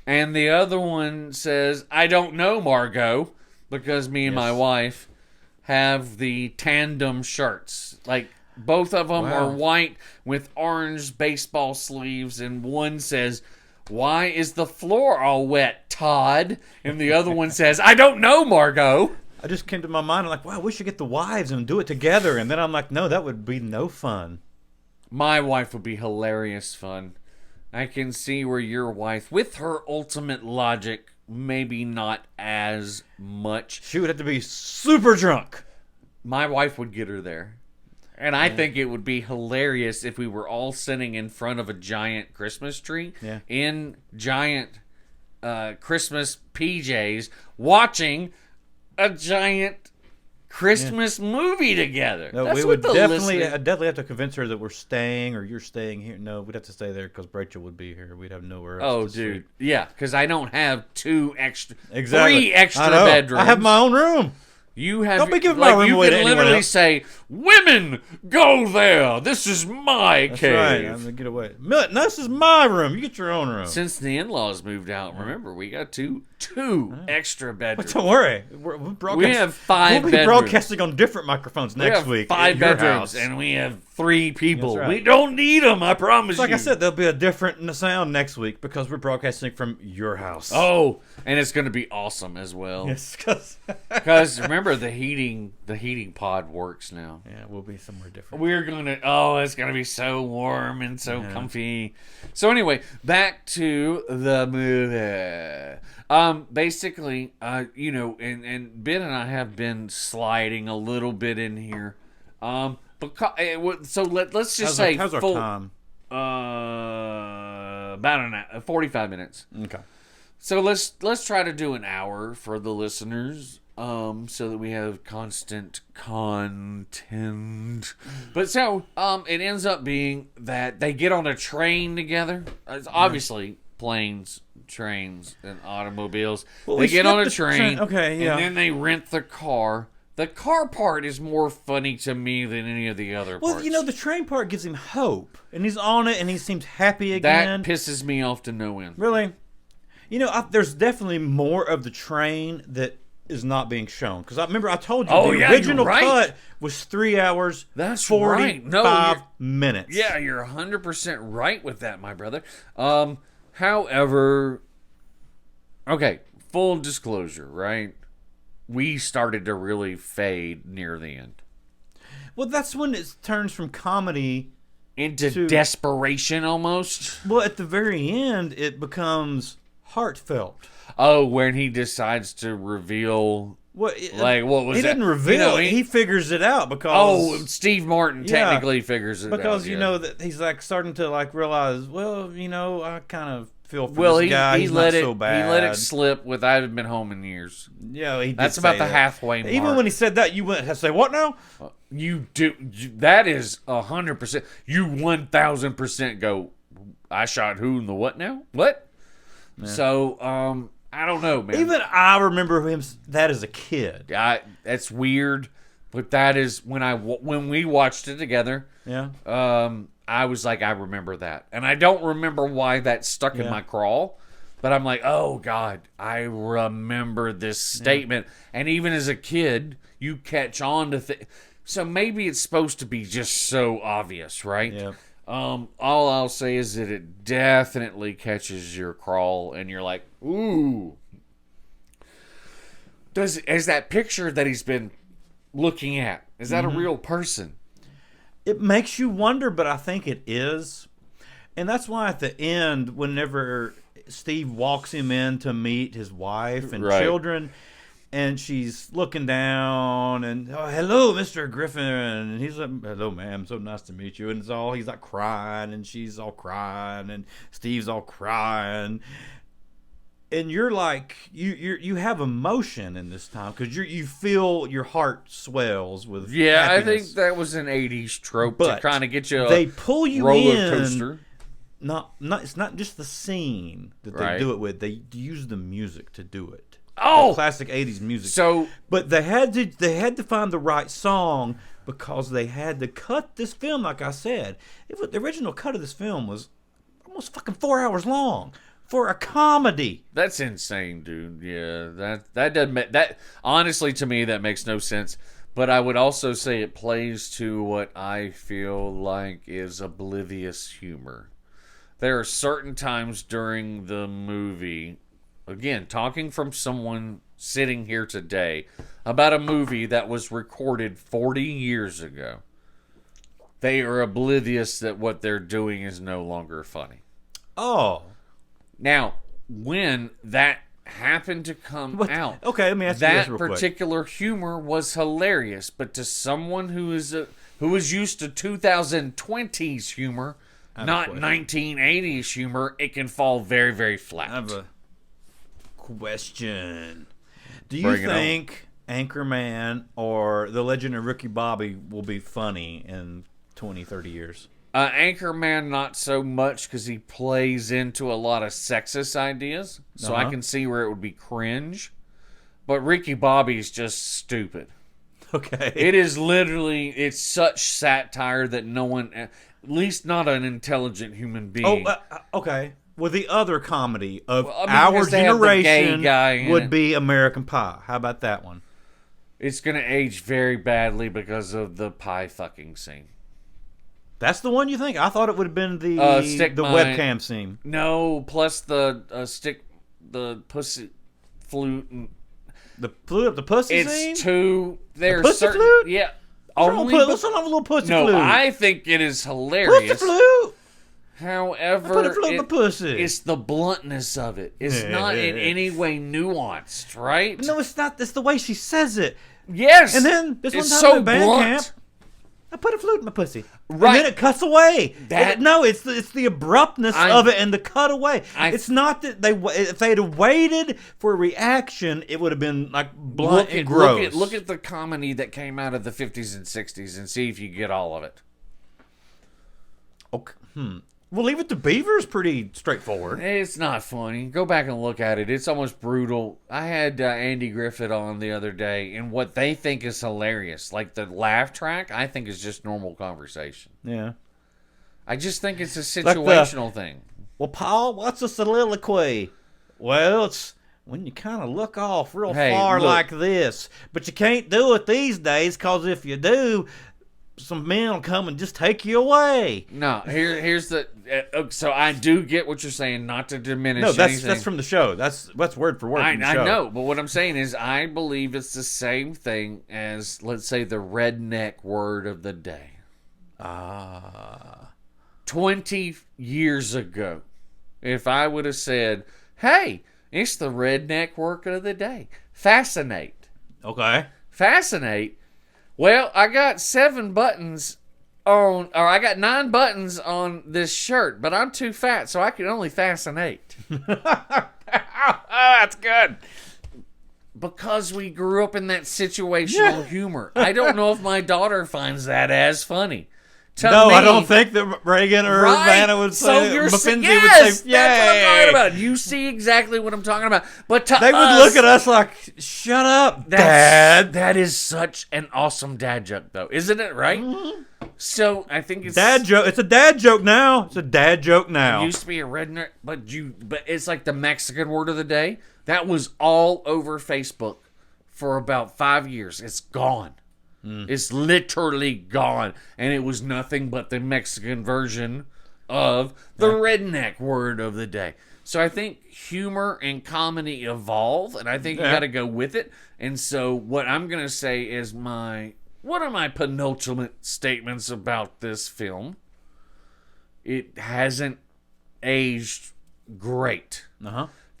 and the other one says "I don't know, Margot," because me and my wife have the tandem shirts. Like both of them are white with orange baseball sleeves, and one says, "Why is the floor all wet, Todd?" And the other one says, "I don't know, Margot." I just came to my mind, I'm like, wow, we should get the wives and do it together. And then I'm like, no, that would be no fun. My wife would be hilarious fun. I can see where your wife, with her ultimate logic, maybe not as much. She would have to be super drunk. My wife would get her there. And I think it would be hilarious if we were all sitting in front of a giant Christmas tree in giant Christmas PJs watching a giant Christmas movie together. No, we would definitely have to convince her that we're staying or you're staying here. No, we'd have to stay there because Rachel would be here. We'd have nowhere else. Oh, dude. Yeah, because I don't have three extra I bedrooms. I have my own room. You have. Don't be giving my room away to anyone else. You can literally say, "Women, go there. This is my cave." That's right. I'm gonna get away. Milton, this is my room. You get your own room. Since the in-laws moved out, remember we got two 2 extra bedrooms. Don't worry. We have 5 We'll be bedrooms. broadcasting on different microphones next week. 5 bedrooms, and we have 3 people. Right. We don't need them, I promise you. Like I said, there'll be a different sound next week because we're broadcasting from your house. Oh, and it's going to be awesome as well. Yes, because remember the heating pod works now. Yeah, we'll be somewhere different. We're it's gonna be so warm and so comfy. So anyway, back to the movie. Basically, and Ben and I have been sliding a little bit in here. So let's just say how's our time? About 45 minutes. Okay. So let's try to do an hour for the listeners, so that we have constant content. But so it ends up being that they get on a train together. It's obviously planes, trains, and automobiles. Well, they get on a train. Okay, yeah. And then they rent the car. The car part is more funny to me than any of the other parts. Well, the train part gives him hope, and he's on it, and he seems happy again. That pisses me off to no end. Really? There's definitely more of the train that is not being shown. Because I remember I told you the original cut was 3 hours, That's 45 minutes. Yeah, you're 100% right with that, my brother. However, okay, full disclosure, right? We started to really fade near the end. Well, that's when it turns from comedy into desperation almost. Well, at the very end, it becomes heartfelt. Oh, when he decides to reveal... what was he that? didn't reveal it. He figures it out because... Steve Martin technically figures it out. Because, that he's starting to realize, I kind of feel for this guy. He's not so bad. He let it slip with I haven't been home in years. Yeah, he did. That's about the halfway mark. Even when he said that, you went to say, what now? You do. That is 100%. You 1,000% go, I shot who in the what now? What? Yeah. So, I don't know, man. Even I remember that as a kid. That's weird, but that is when we watched it together. Yeah. I was like, I remember that, and I don't remember why that stuck in my crawl, but I'm like, oh God, I remember this statement, and even as a kid, you catch on to so maybe it's supposed to be just so obvious, right? Yeah. All I'll say is that it definitely catches your crawl, and you're like, ooh. Is that picture that he's been looking at, is that a real person? It makes you wonder, but I think it is. And that's why at the end, whenever Steve walks him in to meet his wife and children, and she's looking down and, hello, Mr. Griffin. And he's like, hello, ma'am. So nice to meet you. And he's like crying, and she's all crying, and Steve's all crying. And you're like, you have emotion in this time because you feel your heart swells with happiness. I think that was an 80's trope to kind of get you they pull you roller coaster. It's not just the scene that they do it with. They use the music to do it. Oh, classic 80's music. So, but they had to find the right song because they had to cut this film. Like I said, the original cut of this film was almost fucking 4 hours long. For a comedy. That's insane, dude. Yeah, that doesn't that honestly to me that makes no sense. But I would also say it plays to what I feel like is oblivious humor. There are certain times during the movie, again, talking from someone sitting here today about a movie that was recorded 40 years ago. They are oblivious that what they're doing is no longer funny. Oh. Now, when that happened to come out, okay, let me ask you that this real particular quick. humor was hilarious. But to someone who is used to 2020's humor, not 1980's humor, it can fall very, very flat. I have a question. Do you think Anchorman or The Legend of Ricky Bobby will be funny in 20, 30 years? Anchorman, not so much because he plays into a lot of sexist ideas. So I can see where it would be cringe. But Ricky Bobby's just stupid. Okay. It is literally, it's such satire that no one, at least not an intelligent human being. Okay. Well, the other comedy of Well, I mean, our because they have the gay generation guy in would it. be American Pie. How about that one? It's going to age very badly because of the pie fucking scene. That's the one you think? I thought it would have been the webcam scene. No, plus the pussy flute. And The pussy scene? It's too... There's pussy certain, flute? Yeah. Let's have a little pussy flute. No, I think it is hilarious. Pussy flute! However, put a flute in my pussy. It's the bluntness of it. It's not in any way nuanced, right? No, it's not. It's the way she says it. Yes. And then this it's one time so at band blunt. camp, I put a flute in my pussy. Right. And then it cuts away. It's the abruptness of it and the cutaway. It's not that if they had waited for a reaction, it would have been like blunt and gross. Look at the comedy that came out of the 50s and 60s and see if you get all of it. Okay. Well, Leave It to Beaver is pretty straightforward. It's not funny. Go back and look at it. It's almost brutal. I had Andy Griffith on the other day, and what they think is hilarious, like the laugh track, I think is just normal conversation. Yeah. I just think it's a situational thing. Well, Paul, what's a soliloquy? Well, it's when you kind of look off real far like this. But you can't do it these days, because if you do, some men will come and just take you away. No, here's the... so I do get what you're saying, not to diminish anything. That's from the show. That's word for word from the show. I know, but what I'm saying is I believe it's the same thing as, let's say, the redneck word of the day. 20 years ago, if I would have said, hey, it's the redneck word of the day. Fascinate. Okay. Fascinate. Well, I got 7 buttons on, or I got 9 buttons on this shirt, but I'm too fat, so I can only fascinate. That's good. Because we grew up in that situational humor. I don't know if my daughter finds that as funny. I don't think that Reagan or Vanna would say yes, would say, that's what I'm talking about. You see exactly what I'm talking about. But to they would look at us like, shut up, Dad. That is such an awesome dad joke, though. Isn't it, right? Mm-hmm. So I think it's... Dad joke. It's a dad joke now. It's a dad joke now. It used to be a redneck, but it's like the Mexican word of the day. That was all over Facebook for about 5 years. It's gone. It's literally gone. And it was nothing but the Mexican version of the redneck word of the day. So I think humor and comedy evolve, and I think you got to go with it. And so what I'm going to say is one of my penultimate statements about this film. It hasn't aged great.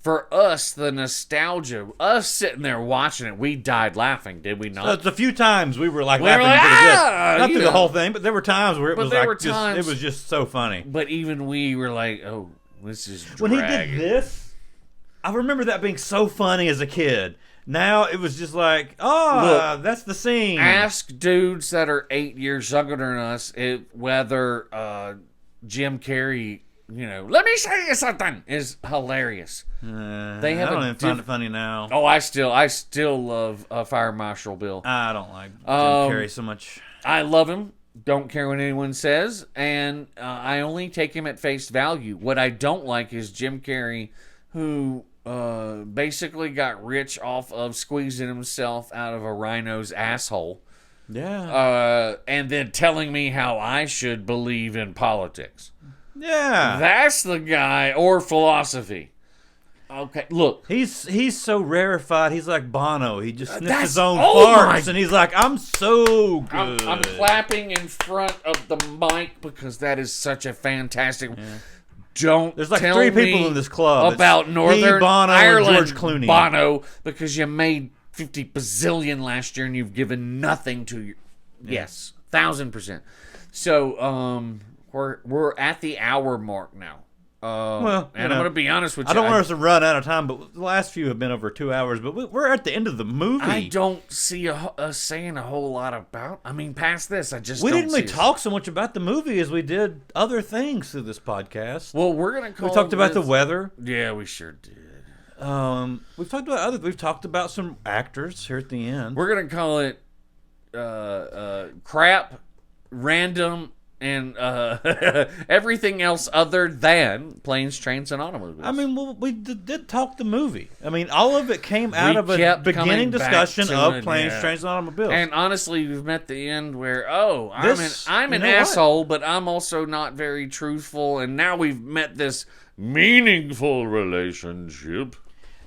For us, the nostalgia, us sitting there watching it, we died laughing, did we not? So it's a few times we were laughing pretty good. Not through the whole thing, but there were times where it was it was just so funny. But even we were like, oh, this is dragging. When he did this, I remember that being so funny as a kid. Now it was just like, that's the scene. Ask dudes that are 8 years younger than us whether Jim Carrey, let me say you something, is hilarious. They I don't even find it funny now. Oh, I still love Fire Marshal Bill. I don't like Jim Carrey so much. I love him. Don't care what anyone says, and I only take him at face value. What I don't like is Jim Carrey, who basically got rich off of squeezing himself out of a rhino's asshole. Yeah. And then telling me how I should believe in politics. Yeah. That's the guy, or philosophy. Okay, look. He's so rarefied. He's like Bono. He just sniffs his own farts, and he's like, I'm so good. I'm clapping in front of the mic because that is such a fantastic... Yeah. There's like 3 people in this club about Northern Bono, Ireland, and George Clooney. Bono, because you made 50 bazillion last year and you've given nothing to your... Yes, 1,000%. So, we're at the hour mark now. And I'm going to be honest with you. I don't want us to run out of time, but the last few have been over 2 hours. But we're at the end of the movie. I don't see us saying a whole lot about. I mean, past this, I just we don't didn't really talk so much about the movie as we did other things through this podcast. Well, we're going to call. We talked about the weather. Yeah, we sure did. We've talked about We've talked about some actors here at the end. We're going to call it crap, random and everything else other than planes, trains, and automobiles. I mean, we did talk the movie. I mean, all of it came out of a beginning discussion of planes, trains, and automobiles. And honestly, we've met the end where, I'm an asshole, but I'm also not very truthful, and now we've met this meaningful relationship.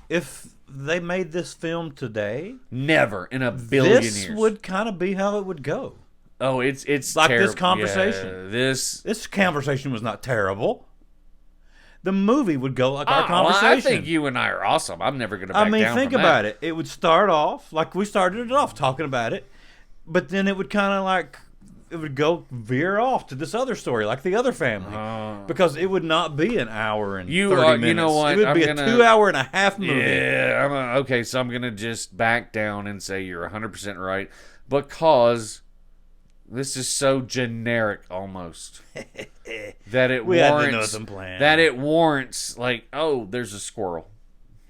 If they made this film today, never in a billion years, this would kind of be how it would go. Oh, it's like terrible. This conversation. Yeah, this conversation was not terrible. The movie would go like our conversation. Well, I think you and I are awesome. I'm never going to back down from that. Think about it. It would start off like we started it off talking about it, but then it would kind of like it would go veer off to this other story, like the other family, because it would not be an hour and 30 minutes. You know what? It would be a 2.5-hour movie. Yeah. Okay, so I'm going to just back down and say you're 100% right because this is so generic almost that it warrants like, oh, there's a squirrel,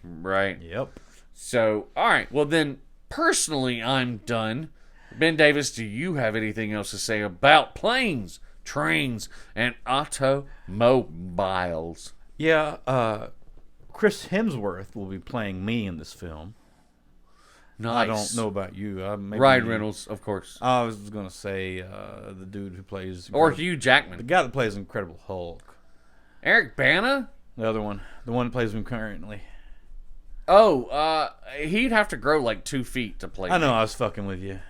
right? Yep. So, all right. Well, then, personally, I'm done. Ben Davis, do you have anything else to say about planes, trains, and automobiles? Yeah, Chris Hemsworth will be playing me in this film. Nice. I don't know about you. Ryan Reynolds, of course. I was going to say the dude who plays... Or Hugh Jackman. The guy that plays Incredible Hulk. Eric Bana? The other one. The one that plays him currently. Oh, he'd have to grow like 2 feet to play. I know, I was fucking with you.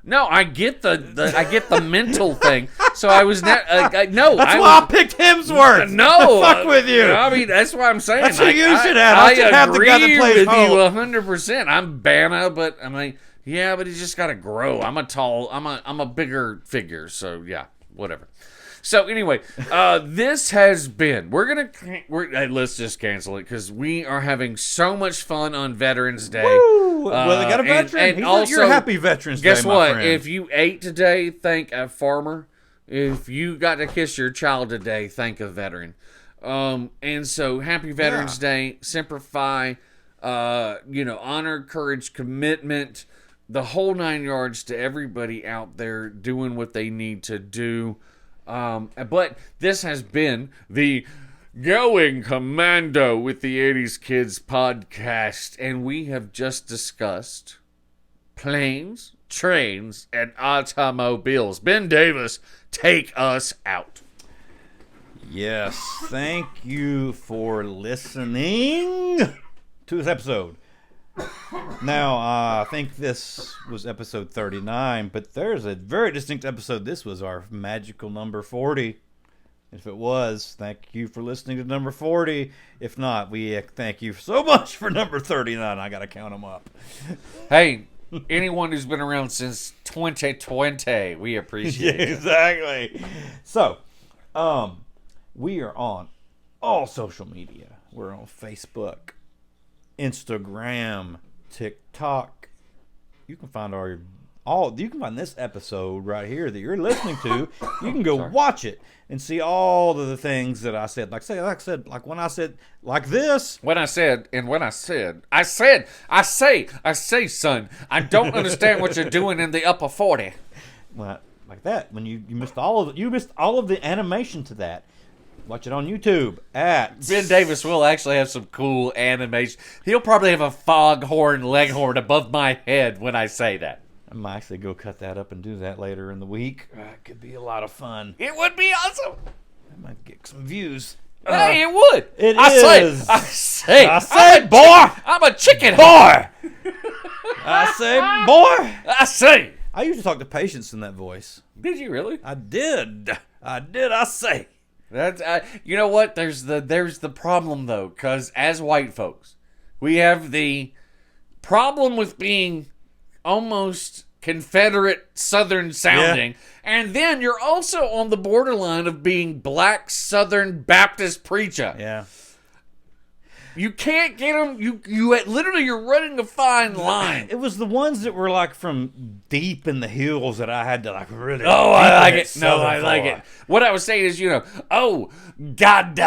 No, I get the mental thing. So I was no. That's why I picked Hemsworth. No, fuck with you. I mean, that's what I'm saying. That's who you should have. I should have the guy that plays Hulk. I agree with you 100%. I'm Bana, but I mean, yeah, but he's just got to grow. I'm a bigger figure. So yeah, whatever. So anyway, this has been. Let's just cancel it because we are having so much fun on Veterans Day. Woo! Well, they got a veteran. And also, you're a happy Veterans Day, guess what? Friend. If you ate today, thank a farmer. If you got to kiss your child today, thank a veteran. And so, happy Veterans Day. Semper Fi. Honor, courage, commitment. The whole 9 yards to everybody out there doing what they need to do. But this has been the Going Commando with the 80's Kids podcast, and we have just discussed planes, trains, and automobiles. Ben Davis, take us out. Yes, thank you for listening to this episode. Now, I think this was episode 39, but there's a very distinct episode. This was our magical number 40. If it was, thank you for listening to number 40. If not, we thank you so much for number 39. I got to count them up. Hey, anyone who's been around since 2020, we appreciate it. Exactly. So, we are on all social media. We're on Facebook, Instagram, TikTok. You can find you can find this episode right here that you're listening to. You can go watch it and see all of the things that I said. Like when I said like this. I say, son, I don't understand what you're doing in the upper 40. Well, like that. When you missed all of the animation to that. Watch it on YouTube at... Ben Davis will actually have some cool animation. He'll probably have a foghorn leghorn above my head when I say that. I might actually go cut that up and do that later in the week. It could be a lot of fun. It would be awesome. I might get some views. Hey, it would. I say, boy. I'm a chicken boy. I say, boy. I say. I usually talk to Patience in that voice. Did you really? I did. I say. That's you know what? There's the problem though, because as white folks, we have the problem with being almost Confederate Southern sounding, and then you're also on the borderline of being black Southern Baptist preacher. Yeah. You can't get them. You're running a fine line. It was the ones that were like from deep in the hills that I had to like really. Oh, I like it. No, I like it. What I was saying is, oh God,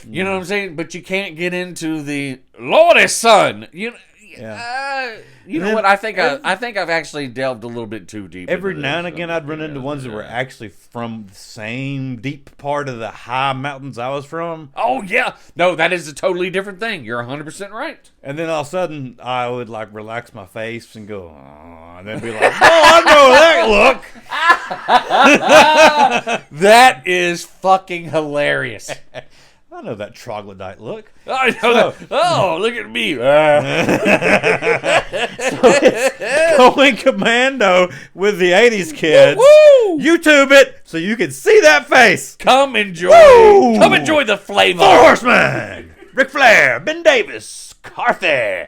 you know what I'm saying. But you can't get into the Lordy son. You know what? I think I've actually delved a little bit too deep. Every now and again, I'd run into ones that were actually from the same deep part of the high mountains I was from. Oh yeah, no, that is a totally different thing. You're 100% right. And then all of a sudden, I would like relax my face and go, oh, and then be like, oh, I know that look. That is fucking hilarious. I know that troglodyte look. I know that. Oh, look at me. So it's going commando with the 80's kids. Woo! YouTube it so you can see that face. Come enjoy. Woo! Come enjoy the flavor. Four Horsemen. Ric Flair, Ben Davis, Carthy.